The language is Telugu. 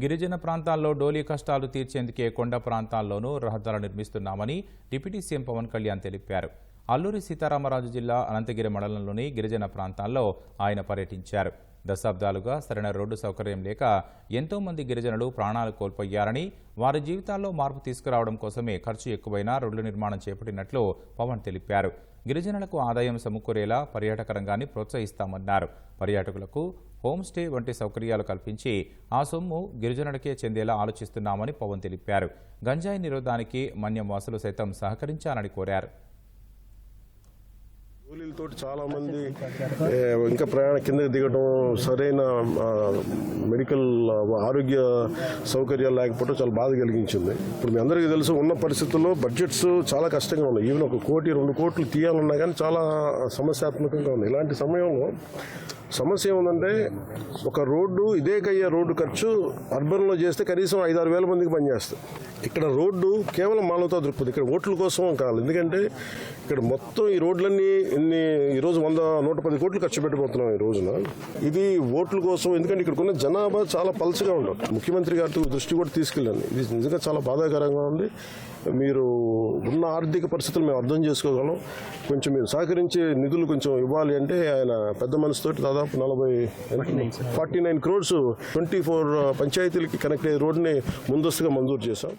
గిరిజన ప్రాంతాల్లో డోలీ కష్టాలు తీర్చేందుకే కొండ ప్రాంతాల్లోనూ రహదారులు నిర్మిస్తున్నామని డిప్యూటీ సీఎం పవన్ కళ్యాణ్ తెలిపారు. అల్లూరి సీతారామరాజు జిల్లా అనంతగిరి మండలంలోని గిరిజన ప్రాంతాల్లో ఆయన పర్యటించారు. దశాబ్దాలుగా సరైన రోడ్డు సౌకర్యం లేక ఎంతో మంది గిరిజనులు ప్రాణాలు కోల్పోయారని, వారి జీవితాల్లో మార్పు తీసుకురావడం కోసమే ఖర్చు ఎక్కువైనా రోడ్ల నిర్మాణం చేపట్టినట్లు పవన్ తెలిపారు. గిరిజనులకు ఆదాయం సమకూరేలా పర్యాటక రంగాన్ని ప్రోత్సహిస్తామన్నారు. పర్యాటకులకు హోమ్ స్టే వంటి సౌకర్యాలు కల్పించి ఆ సొమ్ము గిరిజనులకే చెందేలా ఆలోచిస్తున్నామని పవన్ తెలిపారు. గంజాయి నిరోధానికి మన్యం వాసులు సైతం సహకరించాలని కోరారు. కూలీలతో చాలా మంది ఇంకా ప్రయాణ కిందకి దిగడం, సరైన మెడికల్ ఆరోగ్య సౌకర్యాలు లేకపోవడం చాలా బాధ కలిగించింది. ఇప్పుడు మీ అందరికీ తెలుసు, ఉన్న పరిస్థితుల్లో బడ్జెట్స్ చాలా కష్టంగా ఉన్నాయి. ఈవెన్ 1 కోటి 2 కోట్లు తీయాలన్నా కానీ చాలా సమస్యాత్మకంగా ఉంది. ఇలాంటి సమయంలో సమస్య ఏముందంటే, ఒక రోడ్డు ఇదేకయ్యే రోడ్డు ఖర్చు అర్బన్లో చేస్తే కనీసం 5-6 వేల మందికి పనిచేస్తుంది. ఇక్కడ రోడ్డు కేవలం మానవతా దృక్పథం, ఇక్కడ ఓట్ల కోసం కాదు. ఎందుకంటే ఇక్కడ మొత్తం ఈ రోడ్లన్నీ ఈరోజు 100-110 కోట్లు ఖర్చు పెట్టబోతున్నాం ఈ రోజున. ఇది ఓట్ల కోసం. ఎందుకంటే ఇక్కడ ఉన్న జనాభా చాలా పల్చగా ఉండదు. ముఖ్యమంత్రి గారితో దృష్టి కూడా తీసుకెళ్ళాను. ఇది నిజంగా చాలా బాధాకరంగా ఉంది. మీరు ఉన్న ఆర్థిక పరిస్థితులు మేము అర్థం చేసుకోగలం. కొంచెం మీరు సహకరించే నిధులు కొంచెం ఇవ్వాలి అంటే ఆయన పెద్ద మనసుతోటి దాదాపు 49 crores 24 పంచాయతీలకి కనెక్ట్ అయ్యే రోడ్ని ముందస్తుగా మంజూరు చేశాం.